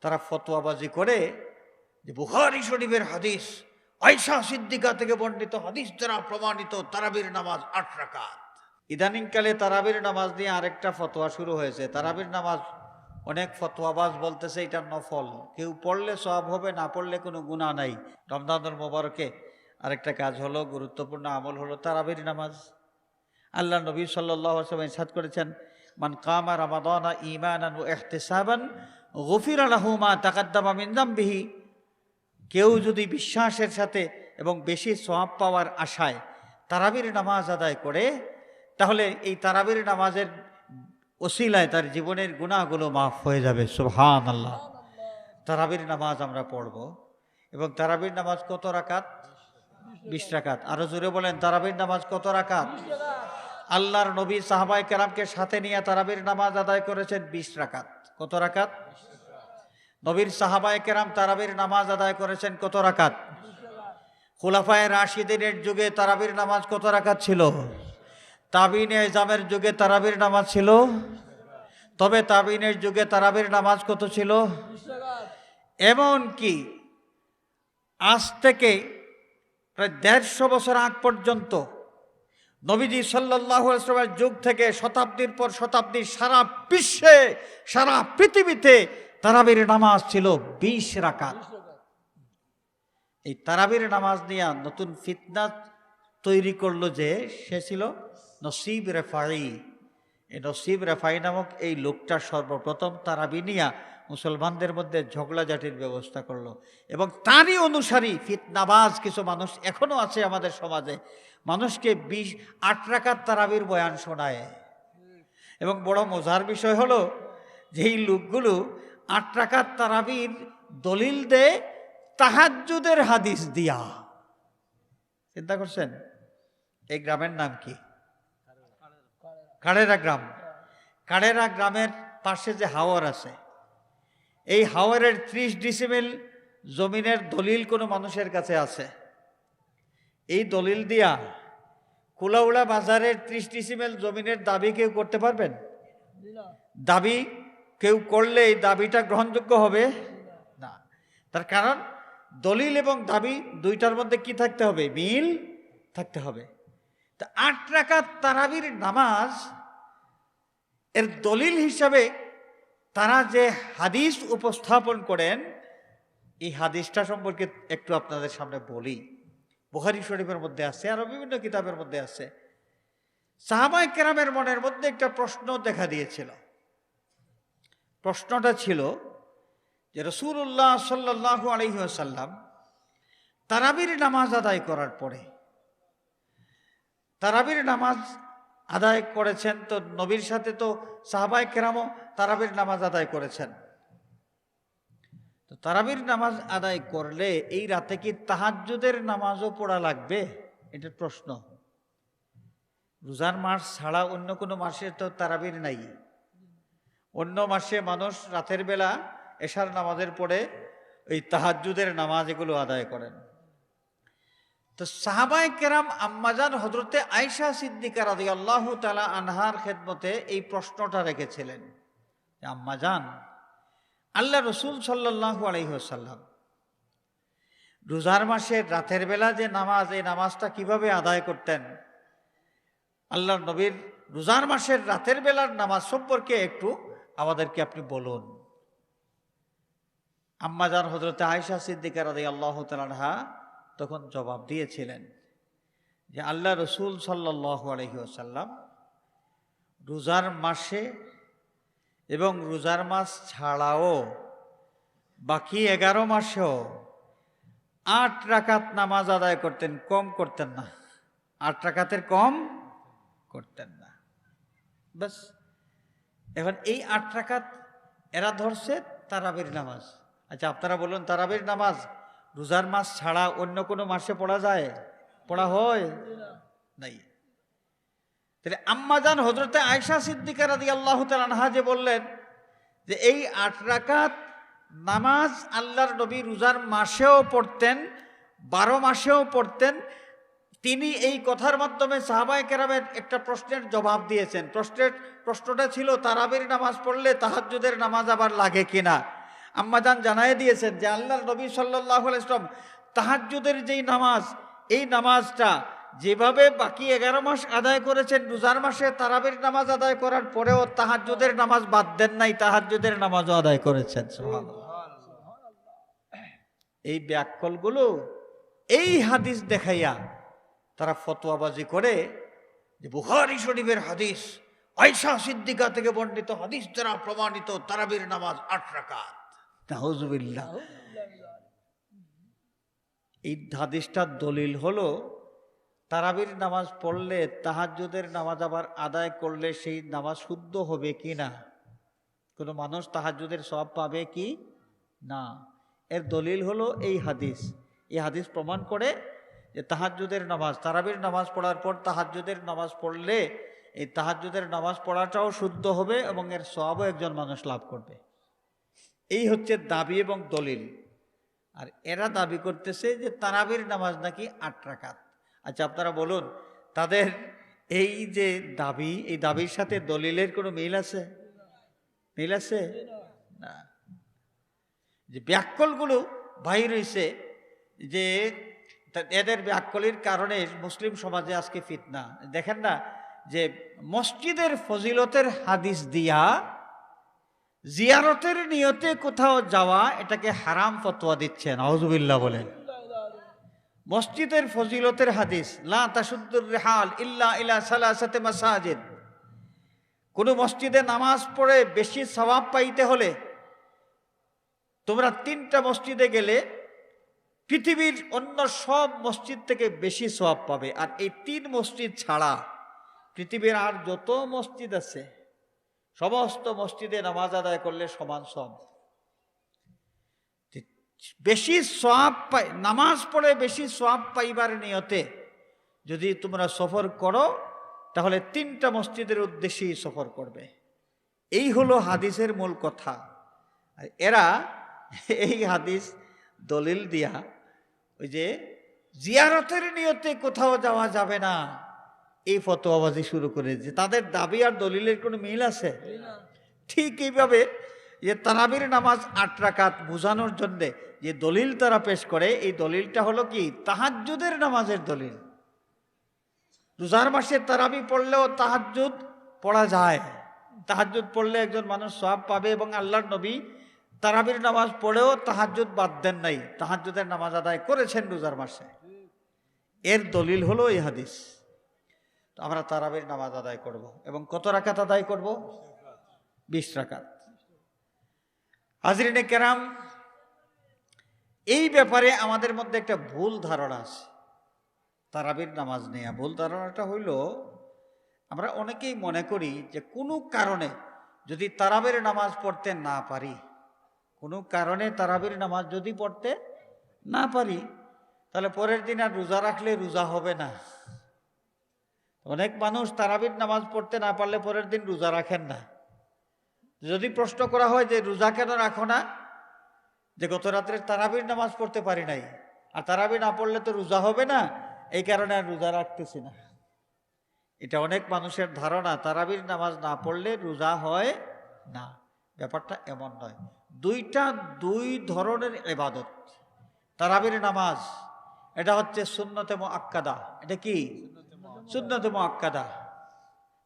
তারা ফতোয়াবাজি করে যে বুখারী শরীফের হাদিস, আয়েশা সিদ্দিকা থেকে বর্ণিত হাদিস দ্বারা প্রমাণিত তারাবির নামাজ 8 রাকাত। ইদানিংকালে তারাবির নামাজ নিয়ে আরেকটা ফতোয়া শুরু হয়েছে। তারাবির নামাজ অনেক ফতোয়াবাজ বলতেছে এটা নফল, কেউ পড়লে সওয়াব হবে, না পড়লে কোনো গুনাহ নাই। রমজানুল মোবারকে আরেকটা কাজ হলো, গুরুত্বপূর্ণ আমল হলো তারাবির নামাজ। আল্লাহ নবী সাল্লাল্লাহু আলাইহি ওয়াসাল্লাম ইরশাদ করেছেন, মান কামা রমাদানা ঈমানান ওয়া ইহতিসাবান গুফিরা লাহু মা তাকাদ্দামা মিন যামবিহি। কেউ যদি বিশ্বাসের সাথে এবং বেশি সওয়াব পাওয়ার আশায় তারাবির নামাজ আদায় করে, তাহলে এই তারাবির নামাজের ওসিলায় তার জীবনের গুনাহগুলো মাফ হয়ে যাবে। সুবহানাল্লাহ। তারাবির নামাজ আমরা পড়ব, এবং তারাবির নামাজ কত রাকাত? 20 রাকাত। আরো জোরে বলেন, তারাবির নামাজ কত রাকাত? আল্লাহর নবী সাহাবায়ে কেরামকে সাথে নিয়ে তারাবির নামাজ আদায় করেছেন 20 রাকাত। কত রাকাত? নবীর সাহাবায়ে কেরাম তারাবির নামাজ আদায় করেছেন কত রাকাত? খুলাফায়ে রাশিদিনের যুগে তারাবির নামাজ কত রাকাত ছিল? তাবিনে ইজামের যুগে তারাবির নামাজ ছিল, তবে তাবিনের যুগে তারাবির নামাজ কত ছিল? এমন কি আজ থেকে প্রায় 150 বছর আগ পর্যন্ত নবীজি সাল্লাল্লাহু আলাইহি ওয়াসাল্লামের যুগ থেকে শতাব্দীর পর শতাব্দী সারা বিশ্বে, সারা পৃথিবীতে তারাবির নামাজ ছিল 20 রাকাত। এই তারাবির নামাজ নিয়ে নতুন ফিতনা তৈরি করলো যে সে ছিল নসিব রেফাই। এই নসিব রেফাই নামক এই লোকটা সর্বপ্রথম তারাবি নিয়া মুসলমানদের মধ্যে ঝগড়াঝাটির ব্যবস্থা করলো, এবং তারই অনুসারী ফিতনাবাজ কিছু মানুষ এখনো আছে আমাদের সমাজে। মানুষকে 8 রাকাত তারাবির বয়ান শোনায়, এবং বড় মজার বিষয় হলো যে এই লোকগুলো 8 রাকাত তারাবির দলিল দেয় তাহাজ্জুদের হাদিস দিয়া। চিন্তা করছেন? এই গ্রামের নাম কি? কাড়েরা গ্রাম। কাড়েরা গ্রামের পাশে যে হাওর আছে, এই হাওরের 30 ডিসিমেল জমিনের দলিল কোনো মানুষের কাছে আছে? এই দলিল দিয়া কুলাউড়া বাজারের 30 ডিসিমেল জমিনের দাবি কেউ করতে পারবেন? দাবি কেউ করলে এই দাবিটা গ্রহণযোগ্য হবে না। তার কারণ দলিল এবং দাবি দুইটার মধ্যে কি থাকতে হবে? মিল থাকতে হবে। তা 8 রাকাত তারাবির নামাজ এর দলিল হিসাবে তারা যে হাদিস উপস্থাপন করেন, এই হাদিসটা সম্পর্কে একটু আপনাদের সামনে বলি। বুখারী শরীফের মধ্যে আছে, আরো বিভিন্ন কিতাবের মধ্যে আছে। সাহাবায়ে কেরামের মনের মধ্যে একটা প্রশ্ন দেখা দিয়েছিল। প্রশ্নটা ছিল যে রাসূলুল্লাহ সাল্লাল্লাহু আলাইহি ওয়াসাল্লাম তারাবির নামাজ আদায় করার পরে, তারাবির নামাজ আদায় করেছেন, তো নবীর সাথে তো সাহাবায়ে কেরামও তারাবির নামাজ আদায় করেছেন। তো তারাবির নামাজ আদায় করলে এই রাতে কি তাহাজ্জুদের নামাজও পড়া লাগবে? এটা প্রশ্ন। রোজার মাস ছাড়া অন্য কোনো মাসে তো তারাবির নাই। অন্য মাসে মানুষ রাতের বেলা এশার নামাজের পরে এই তাহাজ্জুদের নামাজ এগুলো আদায় করেন। তো সাহাবায়ে কেরাম আম্মাজান হযরতে আয়েশা সিদ্দিকা রাদিয়াল্লাহু তাআলা আনহার খেদমতে এই প্রশ্নটা রেখেছিলেন যে আম্মাজান, আল্লাহ রসুল সাল্লাল্লাহু আলাইহি ওয়াসাল্লাম রোজার মাসের রাতের বেলা যে নামাজ, এই নামাজটা কিভাবে আদায় করতেন? আল্লাহর নবীর রোজার মাসের রাতের বেলার নামাজ সম্পর্কে একটু আমাদেরকে আপনি বলুন। আম্মাজান হযরতে আয়েশা সিদ্দিকা রাদিয়াল্লাহু তাআলা আনহা তখন জবাব দিয়েছিলেন যে আল্লাহ রসুল সাল্লাল্লাহু আলাইহি ওয়াসাল্লাম রোজার মাসে এবং রোজার মাস ছাড়াও বাকি 11 মাসেও 8 রাকাত নামাজ আদায় করতেন, কম করতেন না। 8 রাকাতের কম করতেন না। বাস। এখন এই 8 রাকাত এরা ধরছে তারাবির নামাজ। আচ্ছা, আপনারা বলুন, তারাবির নামাজ রোজার মাস ছাড়া অন্য কোনো মাসে পড়া যায়? পড়া হয় নাই। তাহলে আম্মাজান হযরতে আয়েশা সিদ্দিকা রাদিয়াল্লাহু তাআলা আনহা যে বললেন যে এই 8 রাকাত নামাজ আল্লাহর নবী রোজার মাসেও পড়তেন, 12 মাসেও পড়তেন, তিনি এই কথার মাধ্যমে সাহাবায়ে কেরামের একটা প্রশ্নের জবাব দিয়েছেন। প্রশ্নটা ছিল তারাবির নামাজ পড়লে তাহাজ্জুদের নামাজ আবার লাগে কিনা। আম্মাজান জানাই দিয়েছেন যে আল্লাহর নবী সাল্লাল্লাহু আলাইহি ওয়াসাল্লাম তাহাজ্জুদের যেই নামাজ, এই নামাজটা যেভাবে বাকি 11 মাস আদায় করেছেন, রোজার মাসে তারাবির নামাজ আদায় করার পরেও তাহাজ্জুদের নামাজ বাদ দেন নাই, তাহাজ্জুদের নামাজও আদায় করেছেন। সুবহানাল্লাহ। এই ব্যাককলগুলো এই হাদিস দেখাইয়া তারা ফতোয়াবাজি করে যে বুখারী শরীফের হাদিস, আয়েশা সিদ্দিকা থেকে বর্ণিত হাদিস দ্বারা প্রমাণিত তারাবির নামাজ 8 রাকাত। নাউজুবিল্লাহ। এই হাদিসটার দলিল হলো তারাবির নামাজ পড়লে তাহাজ্জুদের নামাজ আবার আদায় করলে সেই নামাজ শুদ্ধ হবে কি না, কোনো মানুষ তাহাজ্জুদের সওয়াব পাবে কি না, এর দলিল হলো এই হাদিস। এই হাদিস প্রমাণ করে যে তাহাজ্জুদের নামাজ, তারাবির নামাজ পড়ার পর তাহাজ্জুদের নামাজ পড়লে এই তাহাজ্জুদের নামাজ পড়াটাও শুদ্ধ হবে এবং এর সওয়াবও একজন মানুষ লাভ করবে। এই হচ্ছে দাবি এবং দলিল। আর এরা দাবি করতেছে যে তারাবির নামাজ নাকি 8 রাকাত। আচ্ছা, আপনারা বলুন, তাদের এই যে দাবি, এই দাবির সাথে দলিলের কোনো মিল আছে? মিল আছে না। যে ব্যাককলগুলো বাহির হয়েছে, যে এদের ব্যাককলির কারণে মুসলিম সমাজে আজকে ফিতনা। দেখেন না যে মসজিদের ফজিলতের হাদিস দিয়া জিয়ারতের নিয়তে কোথাও যাওয়া এটাকে হারাম ফতোয়া দিচ্ছেন। আউযুবিল্লাহ বলেন। মসজিদের ফজিলতের হাদিস, লা তাশুদ্দুর রিহাল ইল্লা ইলা সালাসাতি মাসাজিদ, কোন মসজিদে নামাজ পড়ে বেশি সওয়াব পাইতে হলে তোমরা 3টা মসজিদে গেলে পৃথিবীর অন্য সব মসজিদ থেকে বেশি সওয়াব পাবে। আর এই 3 মসজিদ ছাড়া পৃথিবীর আর যত মসজিদ আছে সমস্ত মসজিদে নামাজ আদায় করলে সমান সওয়াব। বেশি সওয়াব পাই, নামাজ পড়ে বেশি সওয়াব পাইবার নিয়তে যদি তোমরা সফর করো তাহলে 3টা মসজিদের উদ্দেশ্যেই সফর করবে। এই হলো হাদিসের মূল কথা। আর এরা এই হাদিস দলিল দিয়া ওই যে জিয়ারতের নিয়তে কোথাও যাওয়া যাবে না, এই ফতোয়াবাজি শুরু করে। যে তাদের দাবি আর দলিলের কোনো মিল আছে? ঠিক এইভাবে যে তারাবির নামাজ 8 রাকাত বোঝানোর জন্য যে দলিল তারা পেশ করে, এই দলিলটা হলো কি তাহাজ্জুদের নামাজের দলিল। রোজার মাসে তারাবি পড়লেও তাহাজ্জুদ পড়া যায়, তাহাজ্জুদ পড়লে একজন মানুষ সওয়াব পাবে এবং আল্লাহর নবী তারাবির নামাজ পড়েও তাহাজ্জুদ বাদ দেন নাই, তাহাজ্জুদের নামাজ আদায় করেছেন রোজার মাসে। এর দলিল হলো এই হাদিস। তো আমরা তারাবির নামাজ আদায় করব এবং কত রাকাত আদায় করব? 20 রাকাত। হাজরিনে কেরাম, এই ব্যাপারে আমাদের মধ্যে একটা ভুল ধারণা আছে তারাবির নামাজ নিয়ে। ভুল ধারণাটা হইল, আমরা অনেকেই মনে করি যে কোনো কারণে যদি তারাবির নামাজ পড়তে না পারি, কোনো কারণে তারাবির নামাজ যদি পড়তে না পারি, তাহলে পরের দিন আর রোজা রাখলে রোজা হবে না। অনেক মানুষ তারাবির নামাজ পড়তে না পারলে পরের দিন রোজা রাখেন না। যদি প্রশ্ন করা হয় যে রোজা কেন রাখো না, যে গত রাত্রে তারাবির নামাজ পড়তে পারি নাই, আর তারাবি না পড়লে তো রোজা হবে না, এই কারণে আর রোজা রাখতেছি না। এটা অনেক মানুষের ধারণা, তারাবির নামাজ না পড়লে রোজা হয় না। ব্যাপারটা এমন নয়। দুই ধরনের ইবাদত। তারাবির নামাজ এটা হচ্ছে সুন্নতে মুআক্কাদা। এটা কি? সুন্নতে মুআক্কাদা।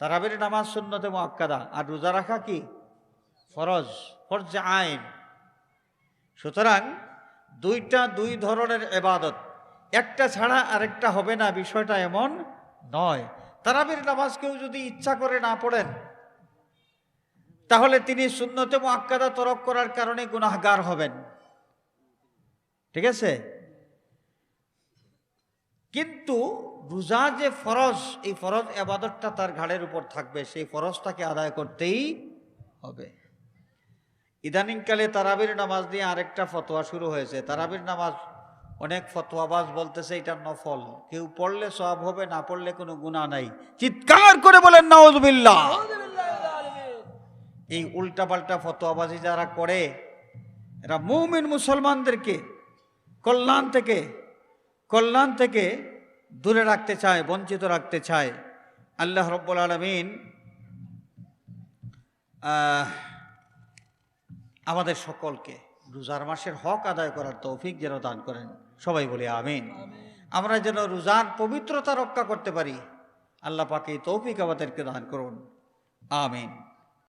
তারাবির নামাজ সুন্নতে মুআক্কাদা, আর রোজা রাখা কি? ফরজ, ফরজে আইন। সুতরাং দুই ধরনের ইবাদত, একটা ছাড়া আরেকটা হবে না, বিষয়টা এমন নয়। তারাবির নামাজ কেউ যদি ইচ্ছা করে না পড়েন, তাহলে তিনি সুন্নতে মুআক্কাদা তরক করার কারণে গুনাহগার হবেন। ঠিক আছে? কিন্তু রোজা যে ফরজ, এই ফরজ ইবাদতটা তার ঘাড়ের উপর থাকবে, সেই ফরজটাকে আদায় করতেই হবে। ইদানিংকালে তারাবির নামাজ নিয়ে আরেকটা ফতোয়া শুরু হয়েছে। তারাবির নামাজ অনেক ফতোয়াবাজ বলতেছে এটা নফল, কেউ পড়লে সওয়াব হবে, না পড়লে কোনো গুনাহ নাই। চিৎকার করে বলেন নাউযুবিল্লাহ। এই উল্টাপাল্টা ফতোয়াবাজি যারা করে, এরা মুমিন মুসলমানদেরকে কল্যাণ থেকে দূরে রাখতে চায়, বঞ্চিত রাখতে চায়। আল্লাহ রাব্বুল আলামিন আমাদের সকলকে রোজার মাসের হক আদায় করার তৌফিক যেন দান করেন, সবাই বলে আমিন। আমরা যেন রোজার পবিত্রতা রক্ষা করতে পারি, আল্লাহ পাক এই তৌফিক আমাদেরকে দান করুন, আমিন।